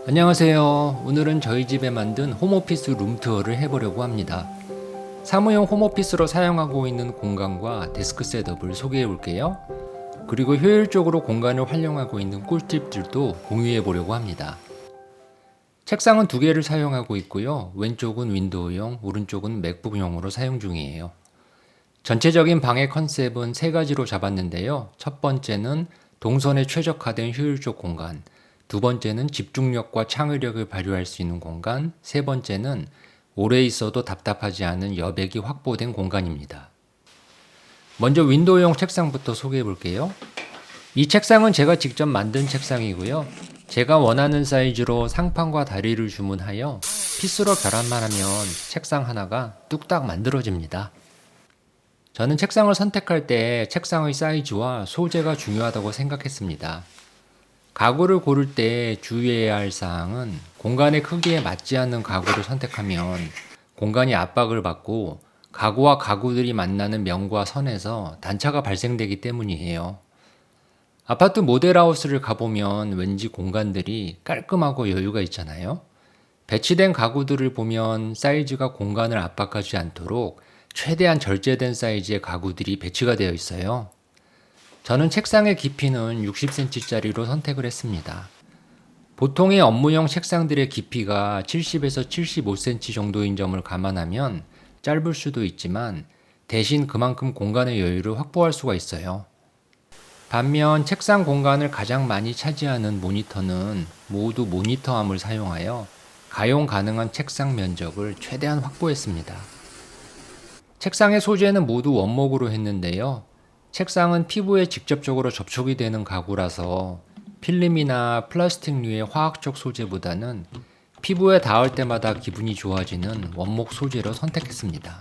안녕하세요. 오늘은 저희 집에 만든 홈오피스 룸투어를 해보려고 합니다. 사무용 홈오피스로 사용하고 있는 공간과 데스크 셋업을 소개해 볼게요. 그리고 효율적으로 공간을 활용하고 있는 꿀팁들도 공유해 보려고 합니다. 책상은 두 개를 사용하고 있고요. 왼쪽은 윈도우용, 오른쪽은 맥북용으로 사용 중이에요. 전체적인 방의 컨셉은 세 가지로 잡았는데요. 첫 번째는 동선에 최적화된 효율적 공간, 두 번째는 집중력과 창의력을 발휘할 수 있는 공간, 세 번째는 오래 있어도 답답하지 않은 여백이 확보된 공간입니다. 먼저 윈도우용 책상부터 소개해 볼게요. 이 책상은 제가 직접 만든 책상이고요. 제가 원하는 사이즈로 상판과 다리를 주문하여 피스로 결합만 하면 책상 하나가 뚝딱 만들어집니다. 저는 책상을 선택할 때 책상의 사이즈와 소재가 중요하다고 생각했습니다. 가구를 고를 때 주의해야 할 사항은 공간의 크기에 맞지 않는 가구를 선택하면 공간이 압박을 받고 가구와 가구들이 만나는 면과 선에서 단차가 발생되기 때문이에요. 아파트 모델하우스를 가보면 왠지 공간들이 깔끔하고 여유가 있잖아요. 배치된 가구들을 보면 사이즈가 공간을 압박하지 않도록 최대한 절제된 사이즈의 가구들이 배치가 되어 있어요. 저는 책상의 깊이는 60cm짜리로 선택을 했습니다. 보통의 업무용 책상들의 깊이가 70에서 75cm 정도인 점을 감안하면 짧을 수도 있지만 대신 그만큼 공간의 여유를 확보할 수가 있어요. 반면 책상 공간을 가장 많이 차지하는 모니터는 모두 모니터함을 사용하여 가용 가능한 책상 면적을 최대한 확보했습니다. 책상의 소재는 모두 원목으로 했는데요. 책상은 피부에 직접적으로 접촉이 되는 가구라서 필름이나 플라스틱류의 화학적 소재보다는 피부에 닿을 때마다 기분이 좋아지는 원목 소재로 선택했습니다.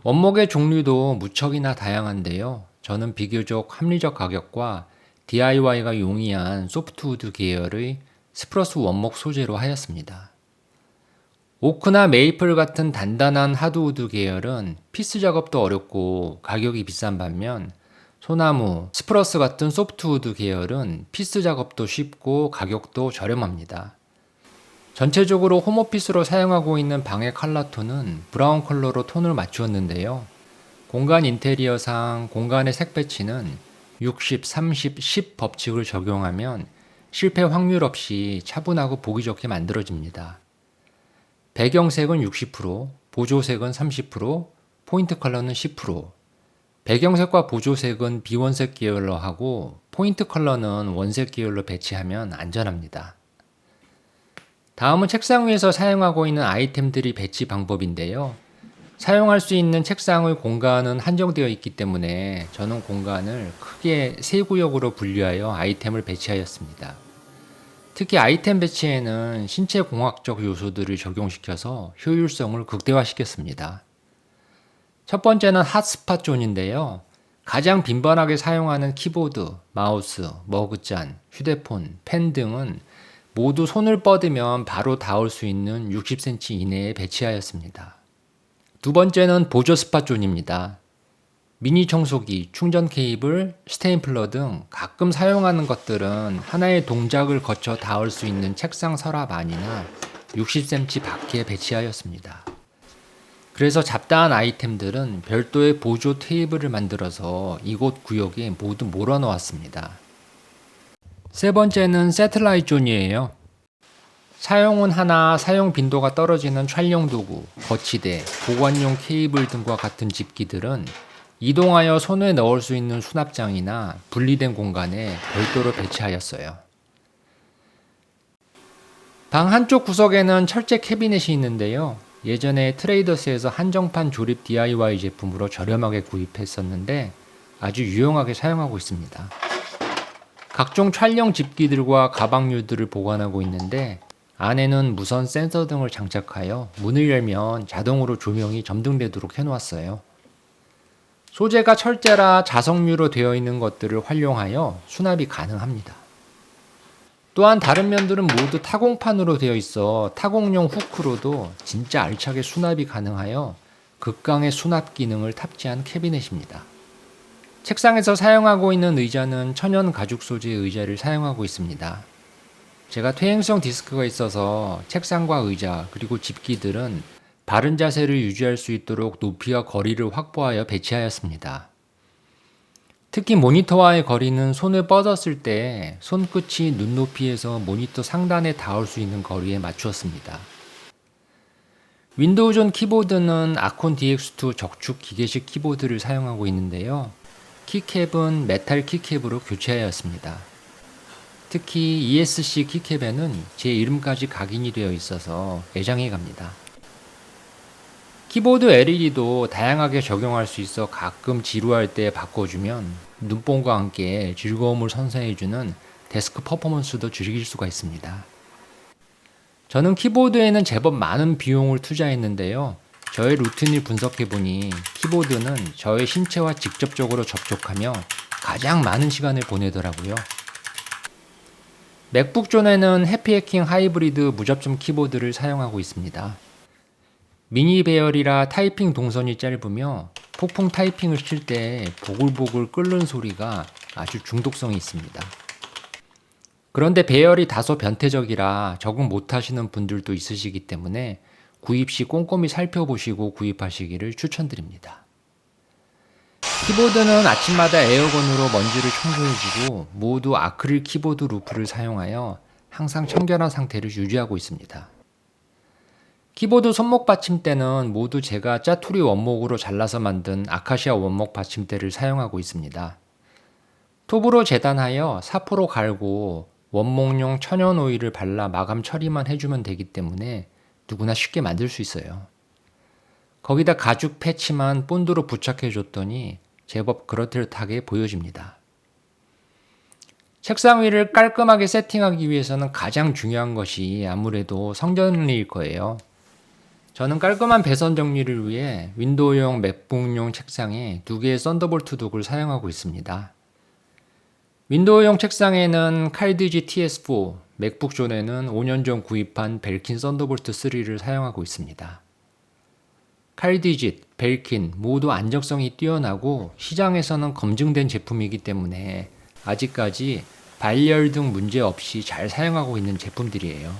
원목의 종류도 무척이나 다양한데요. 저는 비교적 합리적 가격과 DIY가 용이한 소프트우드 계열의 스프러스 원목 소재로 하였습니다. 오크나 메이플 같은 단단한 하드우드 계열은 피스 작업도 어렵고 가격이 비싼 반면 소나무, 스프러스 같은 소프트우드 계열은 피스 작업도 쉽고 가격도 저렴합니다. 전체적으로 홈오피스로 사용하고 있는 방의 컬러톤은 브라운 컬러로 톤을 맞추었는데요. 공간 인테리어상 공간의 색 배치는 60, 30, 10 법칙을 적용하면 실패 확률 없이 차분하고 보기 좋게 만들어집니다. 배경색은 60%, 보조색은 30%, 포인트 컬러는 10%. 배경색과 보조색은 비원색 계열로 하고 포인트 컬러는 원색 계열로 배치하면 안전합니다. 다음은 책상 위에서 사용하고 있는 아이템들이 배치 방법인데요. 사용할 수 있는 책상의 공간은 한정되어 있기 때문에 저는 공간을 크게 세 구역으로 분류하여 아이템을 배치하였습니다. 특히 아이템 배치에는 신체 공학적 요소들을 적용시켜서 효율성을 극대화시켰습니다. 첫 번째는 핫스팟 존인데요. 가장 빈번하게 사용하는 키보드, 마우스, 머그잔, 휴대폰, 펜 등은 모두 손을 뻗으면 바로 닿을 수 있는 60cm 이내에 배치하였습니다. 두 번째는 보조 스팟 존입니다. 미니 청소기, 충전 케이블, 스테인플러 등 가끔 사용하는 것들은 하나의 동작을 거쳐 닿을 수 있는 책상 서랍 안이나 60cm 밖에 배치하였습니다. 그래서 잡다한 아이템들은 별도의 보조 테이블을 만들어서 이곳 구역에 모두 몰아놓았습니다. 세 번째는 세틀라이트 존이에요. 사용은 하나 사용 빈도가 떨어지는 촬영 도구, 거치대, 보관용 케이블 등과 같은 집기들은 이동하여 손에 넣을 수 있는 수납장이나 분리된 공간에 별도로 배치하였어요. 방 한쪽 구석에는 철제 캐비넷이 있는데요. 예전에 트레이더스에서 한정판 조립 DIY 제품으로 저렴하게 구입했었는데 아주 유용하게 사용하고 있습니다. 각종 촬영 집기들과 가방류들을 보관하고 있는데 안에는 무선 센서 등을 장착하여 문을 열면 자동으로 조명이 점등되도록 해놓았어요. 소재가 철제라 자석류로 되어 있는 것들을 활용하여 수납이 가능합니다. 또한 다른 면들은 모두 타공판으로 되어 있어 타공용 후크로도 진짜 알차게 수납이 가능하여 극강의 수납 기능을 탑재한 캐비넷입니다. 책상에서 사용하고 있는 의자는 천연 가죽 소재의 의자를 사용하고 있습니다. 제가 퇴행성 디스크가 있어서 책상과 의자 그리고 집기들은 바른 자세를 유지할 수 있도록 높이와 거리를 확보하여 배치하였습니다. 특히 모니터와의 거리는 손을 뻗었을 때 손끝이 눈높이에서 모니터 상단에 닿을 수 있는 거리에 맞추었습니다. 윈도우존 키보드는 아콘 DX2 적축 기계식 키보드를 사용하고 있는데요. 키캡은 메탈 키캡으로 교체하였습니다. 특히 ESC 키캡에는 제 이름까지 각인이 되어 있어서 애정해 갑니다. 키보드 LED도 다양하게 적용할 수 있어 가끔 지루할 때 바꿔주면 눈뽕과 함께 즐거움을 선사해주는 데스크 퍼포먼스도 즐길 수가 있습니다. 저는 키보드에는 제법 많은 비용을 투자했는데요. 저의 루틴을 분석해보니 키보드는 저의 신체와 직접적으로 접촉하며 가장 많은 시간을 보내더라고요. 맥북 존에는 해피해킹 하이브리드 무접점 키보드를 사용하고 있습니다. 미니 배열이라 타이핑 동선이 짧으며 폭풍 타이핑을 칠 때 보글보글 끓는 소리가 아주 중독성이 있습니다. 그런데 배열이 다소 변태적이라 적응 못하시는 분들도 있으시기 때문에 구입 시 꼼꼼히 살펴보시고 구입하시기를 추천드립니다. 키보드는 아침마다 에어건으로 먼지를 청소해주고 모두 아크릴 키보드 루프를 사용하여 항상 청결한 상태를 유지하고 있습니다. 키보드 손목 받침대는 모두 제가 짜투리 원목으로 잘라서 만든 아카시아 원목 받침대를 사용하고 있습니다. 톱으로 재단하여 사포로 갈고 원목용 천연 오일을 발라 마감 처리만 해주면 되기 때문에 누구나 쉽게 만들 수 있어요. 거기다 가죽 패치만 본드로 부착해 줬더니 제법 그럴듯하게 보여집니다. 책상 위를 깔끔하게 세팅하기 위해서는 가장 중요한 것이 아무래도 성전리일 거예요. 저는 깔끔한 배선 정리를 위해 윈도우용 맥북용 책상에 2개의 썬더볼트 독을 사용하고 있습니다. 윈도우용 책상에는 칼디지 TS4, 맥북 존에는 5년 전 구입한 벨킨 썬더볼트 3를 사용하고 있습니다. 칼디짓, 벨킨 모두 안정성이 뛰어나고 시장에서는 검증된 제품이기 때문에 아직까지 발열 등 문제 없이 잘 사용하고 있는 제품들이에요.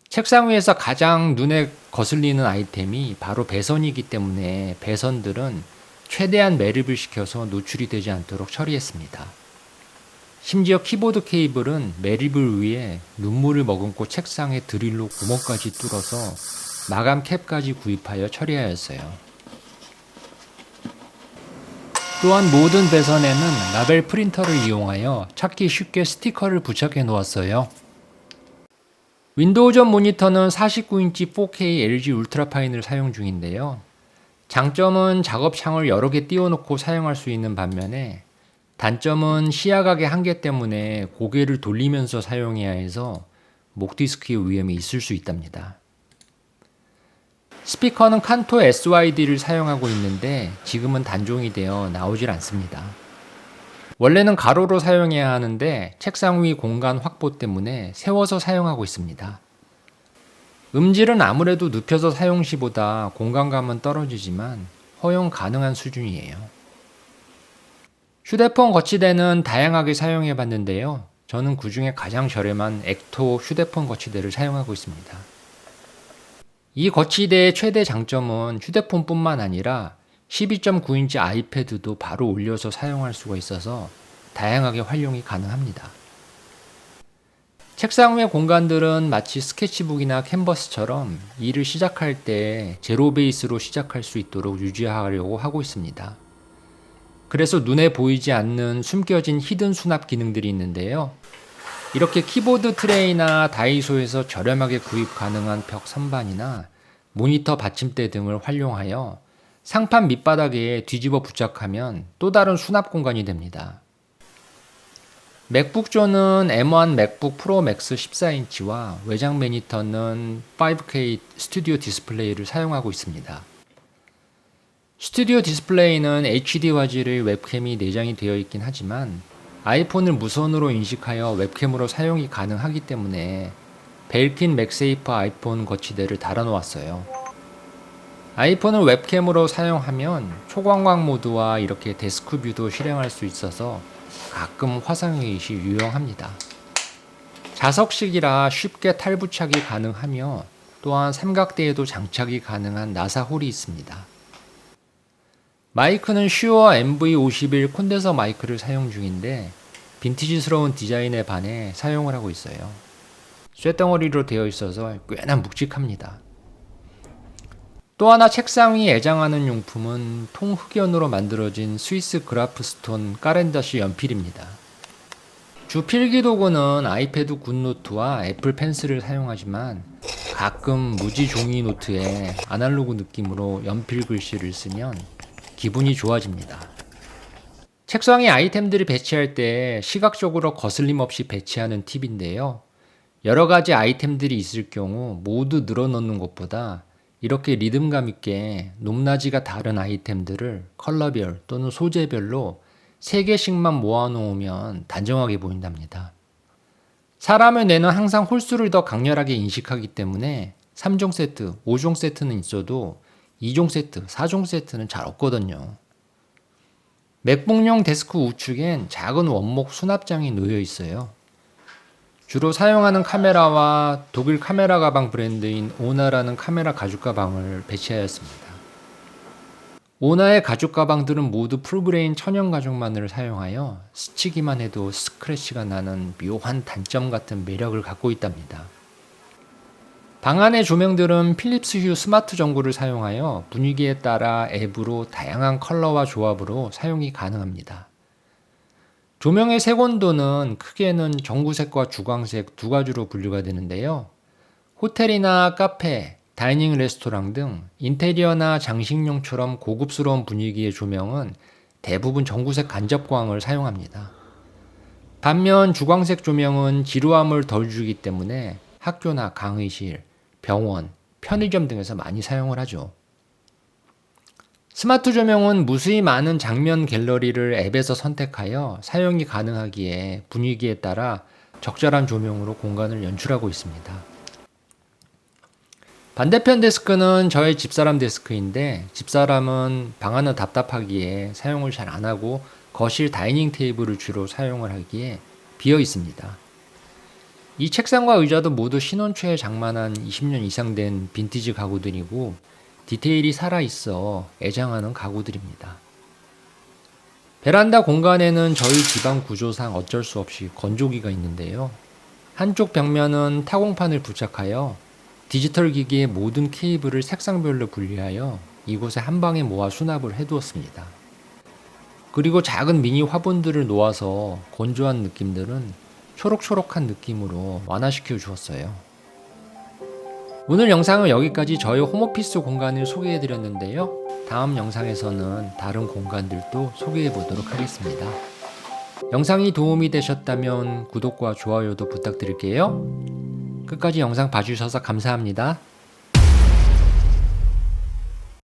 책상 위에서 가장 눈에 거슬리는 아이템이 바로 배선이기 때문에 배선들은 최대한 매립을 시켜서 노출이 되지 않도록 처리했습니다. 심지어 키보드 케이블은 매립을 위해 눈물을 머금고 책상에 드릴로 구멍까지 뚫어서 마감 캡까지 구입하여 처리하였어요. 또한 모든 배선에는 라벨 프린터를 이용하여 찾기 쉽게 스티커를 부착해 놓았어요. 윈도우존 모니터는 49인치 4K LG 울트라파인을 사용 중인데요. 장점은 작업창을 여러 개 띄워놓고 사용할 수 있는 반면에 단점은 시야각의 한계 때문에 고개를 돌리면서 사용해야 해서 목 디스크의 위험이 있을 수 있답니다. 스피커는 칸토 SYD를 사용하고 있는데 지금은 단종이 되어 나오질 않습니다. 원래는 가로로 사용해야 하는데 책상 위 공간 확보 때문에 세워서 사용하고 있습니다. 음질은 아무래도 눕혀서 사용 시보다 공간감은 떨어지지만 허용 가능한 수준이에요. 휴대폰 거치대는 다양하게 사용해 봤는데요. 저는 그 중에 가장 저렴한 액토 휴대폰 거치대를 사용하고 있습니다. 이 거치대의 최대 장점은 휴대폰뿐만 아니라 12.9인치 아이패드도 바로 올려서 사용할 수가 있어서 다양하게 활용이 가능합니다. 책상 위의 공간들은 마치 스케치북이나 캔버스처럼 일을 시작할 때 제로 베이스로 시작할 수 있도록 유지하려고 하고 있습니다. 그래서 눈에 보이지 않는 숨겨진 히든 수납 기능들이 있는데요. 이렇게 키보드 트레이나 다이소에서 저렴하게 구입 가능한 벽 선반이나 모니터 받침대 등을 활용하여 상판 밑바닥에 뒤집어 부착하면 또 다른 수납 공간이 됩니다. 맥북 존은 M1 맥북 프로 맥스 14인치와 외장 모니터는 5K 스튜디오 디스플레이를 사용하고 있습니다. 스튜디오 디스플레이는 HD 화질의 웹캠이 내장이 되어 있긴 하지만 아이폰을 무선으로 인식하여 웹캠으로 사용이 가능하기 때문에 벨킨 맥세이프 아이폰 거치대를 달아놓았어요. 아이폰을 웹캠으로 사용하면 초광각 모드와 이렇게 데스크 뷰도 실행할 수 있어서 가끔 화상회의 시 유용합니다. 자석식이라 쉽게 탈부착이 가능하며 또한 삼각대에도 장착이 가능한 나사 홀이 있습니다. 마이크는 슈어 MV51 콘덴서 마이크를 사용 중인데 빈티지스러운 디자인에 반해 사용을 하고 있어요. 쇳덩어리로 되어 있어서 꽤나 묵직합니다. 또 하나 책상 위 애장하는 용품은 통흑연으로 만들어진 스위스 그라프스톤 까렌다시 연필입니다. 주 필기도구는 아이패드 굿노트와 애플 펜슬을 사용하지만 가끔 무지 종이 노트에 아날로그 느낌으로 연필 글씨를 쓰면 기분이 좋아집니다. 책상에 아이템들을 배치할 때 시각적으로 거슬림 없이 배치하는 팁인데요. 여러 가지 아이템들이 있을 경우 모두 늘어놓는 것보다 이렇게 리듬감 있게 높낮이가 다른 아이템들을 컬러별 또는 소재별로 3개씩만 모아놓으면 단정하게 보인답니다. 사람의 뇌는 항상 홀수를 더 강렬하게 인식하기 때문에 3종 세트, 5종 세트는 있어도 2종 세트, 4종 세트는 잘 없거든요. 맥북용 데스크 우측엔 작은 원목 수납장이 놓여 있어요. 주로 사용하는 카메라와 독일 카메라 가방 브랜드인 오나라는 카메라 가죽 가방을 배치하였습니다. 오나의 가죽 가방들은 모두 풀그레인 천연 가죽만을 사용하여 스치기만 해도 스크래치가 나는 묘한 단점 같은 매력을 갖고 있답니다. 방 안의 조명들은 필립스 휴 스마트 전구를 사용하여 분위기에 따라 앱으로 다양한 컬러와 조합으로 사용이 가능합니다. 조명의 색온도는 크게는 전구색과 주광색 두 가지로 분류가 되는데요. 호텔이나 카페, 다이닝 레스토랑 등 인테리어나 장식용처럼 고급스러운 분위기의 조명은 대부분 전구색 간접광을 사용합니다. 반면 주광색 조명은 지루함을 덜 주기 때문에 학교나 강의실, 병원, 편의점 등에서 많이 사용을 하죠. 스마트 조명은 무수히 많은 장면 갤러리를 앱에서 선택하여 사용이 가능하기에 분위기에 따라 적절한 조명으로 공간을 연출하고 있습니다. 반대편 데스크는 저의 집사람 데스크인데 집사람은 방 안은 답답하기에 사용을 잘 안하고 거실 다이닝 테이블을 주로 사용을 하기에 비어 있습니다. 이 책상과 의자도 모두 신혼초에 장만한 20년 이상 된 빈티지 가구들이고 디테일이 살아있어 애장하는 가구들입니다. 베란다 공간에는 저희 집안 구조상 어쩔 수 없이 건조기가 있는데요. 한쪽 벽면은 타공판을 부착하여 디지털 기기의 모든 케이블을 색상별로 분리하여 이곳에 한 방에 모아 수납을 해두었습니다. 그리고 작은 미니 화분들을 놓아서 건조한 느낌들은 초록초록한 느낌으로 완화시켜 주었어요. 오늘 영상은 여기까지 저희 홈오피스 공간을 소개해 드렸는데요. 다음 영상에서는 다른 공간들도 소개해 보도록 하겠습니다. 영상이 도움이 되셨다면 구독과 좋아요도 부탁드릴게요. 끝까지 영상 봐주셔서 감사합니다.